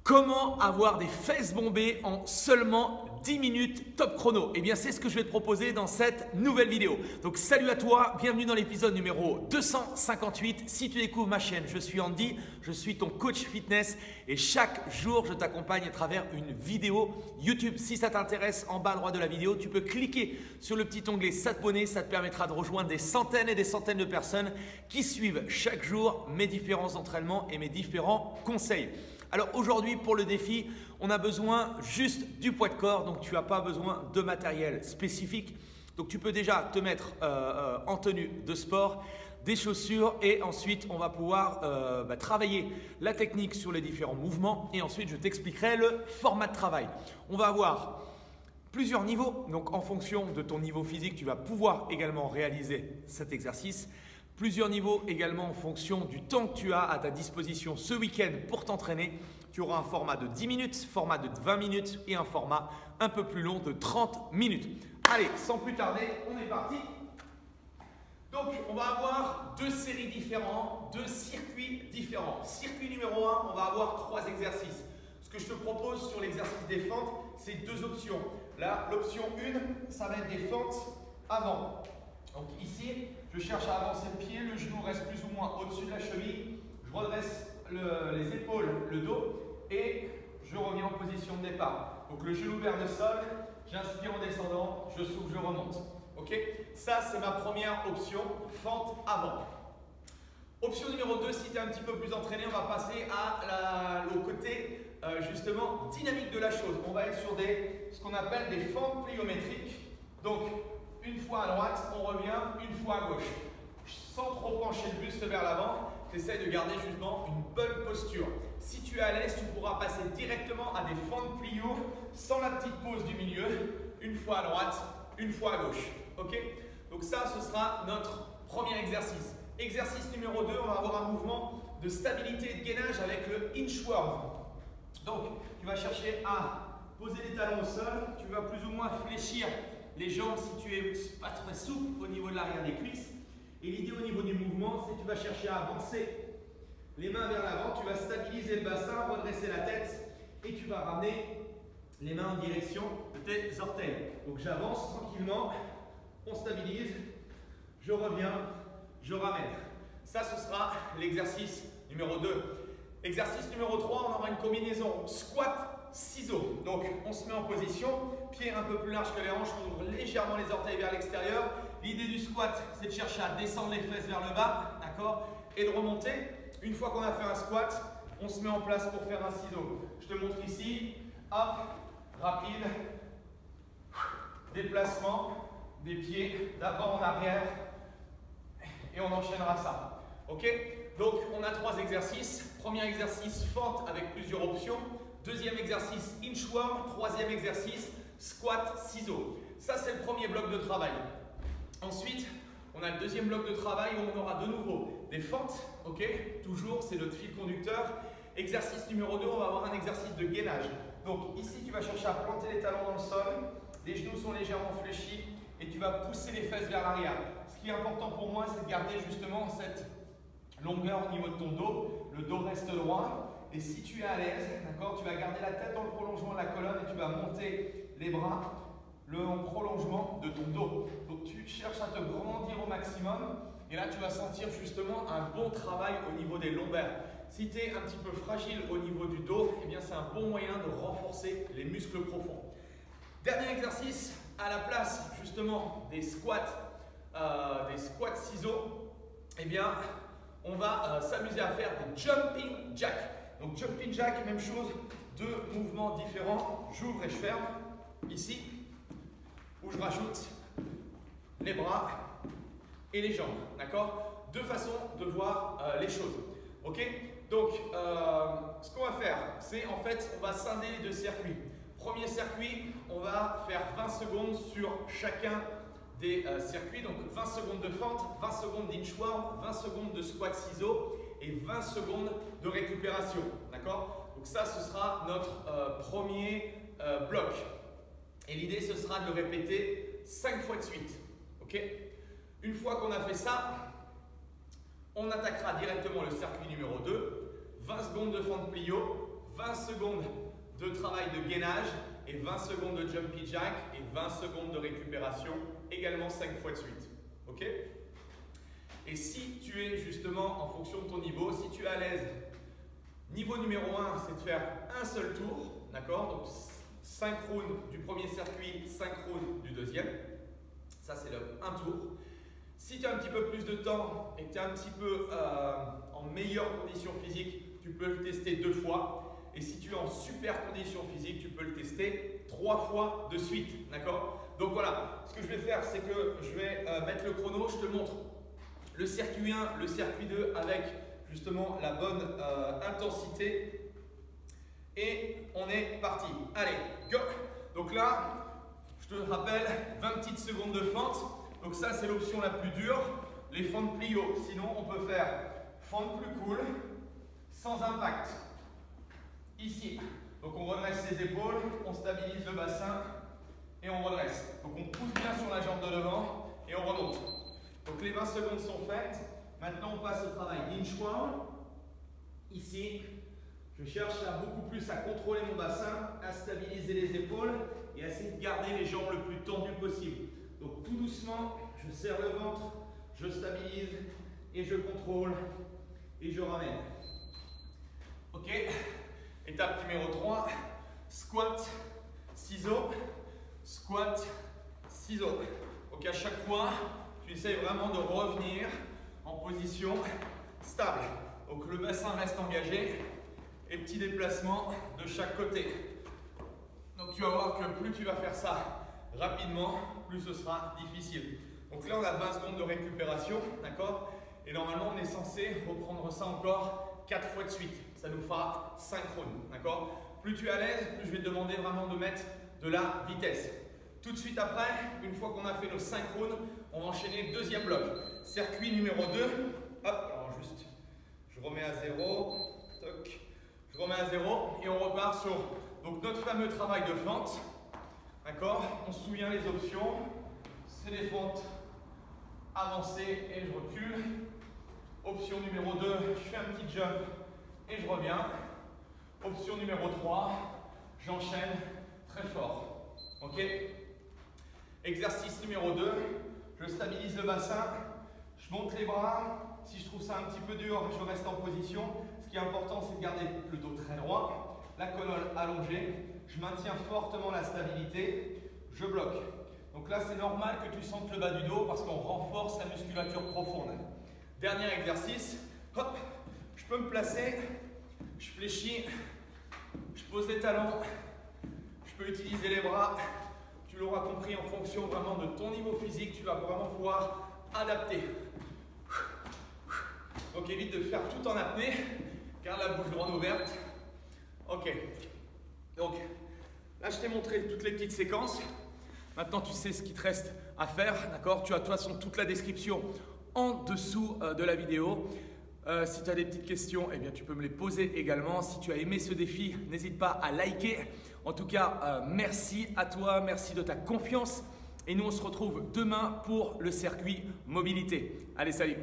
Comment avoir des fesses bombées en seulement 10 minutes top chrono? Eh bien, c'est ce que je vais te proposer dans cette nouvelle vidéo. Donc, salut à toi, bienvenue dans l'épisode numéro 258. Si tu découvres ma chaîne, je suis Andy, je suis ton coach fitness et chaque jour, je t'accompagne à travers une vidéo YouTube. Si ça t'intéresse, en bas à droite de la vidéo, tu peux cliquer sur le petit onglet s'abonner. Ça te permettra de rejoindre des centaines et des centaines de personnes qui suivent chaque jour mes différents entraînements et mes différents conseils. Alors aujourd'hui, pour le défi, on a besoin juste du poids de corps, donc tu n'as pas besoin de matériel spécifique. Donc tu peux déjà te mettre en tenue de sport, des chaussures et ensuite on va pouvoir travailler la technique sur les différents mouvements et ensuite je t'expliquerai le format de travail. On va avoir plusieurs niveaux, donc en fonction de ton niveau physique, tu vas pouvoir également réaliser cet exercice. Plusieurs niveaux également en fonction du temps que tu as à ta disposition ce week-end pour t'entraîner. Tu auras un format de 10 minutes, format de 20 minutes et un format un peu plus long de 30 minutes. Allez, sans plus tarder, on est parti. Donc, on va avoir deux séries différentes, deux circuits différents. Circuit numéro 1, on va avoir 3 exercices. Ce que je te propose sur l'exercice des fentes, c'est 2 options. Là, l'option 1, ça va être des fentes avant. Donc ici, je cherche à avancer le pied, le genou reste plus ou moins au-dessus de la cheville, je redresse les épaules, le dos et je reviens en position de départ. Donc le genou vers le sol, j'inspire en descendant, je souffle, je remonte. Ok? Ça, c'est ma première option, fente avant. Option numéro 2, si tu es un petit peu plus entraîné, on va passer au côté justement dynamique de la chose. On va être sur ce qu'on appelle des fentes pliométriques. Donc, une fois à droite, on revient, une fois à gauche. Sans trop pencher le buste vers l'avant, tu essaies de garder justement une bonne posture. Si tu es à l'aise, tu pourras passer directement à des fentes plio sans la petite pause du milieu. Une fois à droite, une fois à gauche. Ok? Donc ça, ce sera notre premier exercice. Exercice numéro 2, on va avoir un mouvement de stabilité et de gainage avec le inchworm. Donc, tu vas chercher à poser les talons au sol. Tu vas plus ou moins fléchir les jambes si tu es pas très souple au niveau de l'arrière des cuisses. Et l'idée au niveau du mouvement, c'est que tu vas chercher à avancer les mains vers l'avant, tu vas stabiliser le bassin, redresser la tête et tu vas ramener les mains en direction de tes orteils. Donc j'avance tranquillement, on stabilise, je reviens, je ramène. Ça, ce sera l'exercice numéro 2. Exercice numéro 3, on aura une combinaison squat ciseaux. Donc on se met en position, pied un peu plus large que les hanches, on ouvre légèrement les orteils vers l'extérieur. L'idée du squat, c'est de chercher à descendre les fesses vers le bas, d'accord, et de remonter. Une fois qu'on a fait un squat, on se met en place pour faire un ciseau. Je te montre ici, hop, rapide, déplacement des pieds d'avant en arrière, et on enchaînera ça. Ok? Donc on a 3 exercices. Premier exercice, fente avec plusieurs options. Deuxième exercice, inchworm. Troisième exercice, squat, ciseaux. Ça, c'est le premier bloc de travail. Ensuite, on a le deuxième bloc de travail où on aura de nouveau des fentes. Ok? Toujours, c'est notre fil conducteur. Exercice numéro 2, on va avoir un exercice de gainage. Donc ici, tu vas chercher à planter les talons dans le sol. Les genoux sont légèrement fléchis et tu vas pousser les fesses vers l'arrière. Ce qui est important pour moi, c'est de garder justement cette longueur au niveau de ton dos. Le dos reste droit. Et si tu es à l'aise, d'accord, tu vas garder la tête dans le prolongement de la colonne et tu vas monter les bras en prolongement de ton dos. Donc tu cherches à te grandir au maximum et là tu vas sentir justement un bon travail au niveau des lombaires. Si tu es un petit peu fragile au niveau du dos, eh bien c'est un bon moyen de renforcer les muscles profonds. Dernier exercice, à la place justement des squats ciseaux, eh bien on va s'amuser à faire des jumping jacks. Donc jumping jack, même chose, 2 mouvements différents. J'ouvre et je ferme ici, où je rajoute les bras et les jambes. D'accord? 2 façons de voir les choses. Ok? Donc ce qu'on va faire, c'est en fait, on va scinder les 2 circuits. Premier circuit, on va faire 20 secondes sur chacun des circuits. Donc 20 secondes de fente, 20 secondes d'inchworm, 20 secondes de squat ciseaux et 20 secondes de récupération. D'accord? Donc ça, ce sera notre premier bloc. Et l'idée, ce sera de le répéter 5 fois de suite. Ok? Une fois qu'on a fait ça, on attaquera directement le circuit numéro 2. 20 secondes de fente plio, 20 secondes de travail de gainage et 20 secondes de jumpy jack et 20 secondes de récupération, également 5 fois de suite. Ok? Et si tu es justement, en fonction de ton niveau, si tu es à l'aise, niveau numéro 1, c'est de faire un seul tour, d'accord? Donc 5 rounds du premier circuit, 5 rounds du deuxième. Ça, c'est un tour. Si tu as un petit peu plus de temps et que tu es un petit peu en meilleure condition physique, tu peux le tester 2 fois. Et si tu es en super condition physique, tu peux le tester 3 fois de suite. D'accord? Donc voilà, ce que je vais faire, c'est que je vais mettre le chrono. Je te montre le circuit 1, le circuit 2 avec justement la bonne intensité. Et on est parti. Allez, go! Donc là, je te rappelle, 20 petites secondes de fente. Donc ça, c'est l'option la plus dure, les fentes plio. Sinon, on peut faire fente plus cool, sans impact. Ici. Donc on redresse les épaules, on stabilise le bassin et on redresse. Donc on pousse bien sur la jambe de devant et on remonte. Donc les 20 secondes sont faites. Maintenant, on passe au travail d'inchworm. Ici, je cherche là beaucoup plus à contrôler mon bassin, à stabiliser les épaules et à essayer de garder les jambes le plus tendues possible. Donc tout doucement, je serre le ventre, je stabilise et je contrôle et je ramène. Ok, étape numéro 3, squat, ciseaux, squat, ciseaux. Donc à chaque fois, tu essaies vraiment de revenir en position stable. Donc le bassin reste engagé et petit déplacement de chaque côté. Donc tu vas voir que plus tu vas faire ça rapidement, plus ce sera difficile. Donc là, on a 20 secondes de récupération, d'accord? Et normalement, on est censé reprendre ça encore 4 fois de suite. Ça nous fera 5 rounds, d'accord? Plus tu es à l'aise, plus je vais te demander vraiment de mettre de la vitesse. Tout de suite après, une fois qu'on a fait nos 5 rounds, on va enchaîner le deuxième bloc. Circuit numéro 2. Hop, alors juste, je remets à 0. Toc. Je remets à 0 et on repart sur donc, notre fameux travail de fente. D'accord? On se souvient les options. C'est des fentes avancées et je recule. Option numéro 2, je fais un petit jump et je reviens. Option numéro 3, j'enchaîne très fort. Ok? Exercice numéro 2, je stabilise le bassin, je monte les bras. Si je trouve ça un petit peu dur, je reste en position. Ce qui est important, c'est de garder le dos très droit, la colonne allongée. Je maintiens fortement la stabilité, je bloque. Donc là, c'est normal que tu sentes le bas du dos parce qu'on renforce la musculature profonde. Dernier exercice, hop, je peux me placer, je fléchis, je pose les talons, je peux utiliser les bras. Tu l'auras compris, en fonction vraiment de ton niveau physique, tu vas vraiment pouvoir adapter. Donc évite de faire tout en apnée, garde la bouche grande ouverte. Ok, donc là je t'ai montré toutes les petites séquences. Maintenant tu sais ce qu'il te reste à faire, d'accord? Tu as de toute façon toute la description en dessous de la vidéo. Si tu as des petites questions, eh bien, tu peux me les poser également. Si tu as aimé ce défi, n'hésite pas à liker. En tout cas, merci à toi, merci de ta confiance. Et nous, on se retrouve demain pour le circuit mobilité. Allez, salut!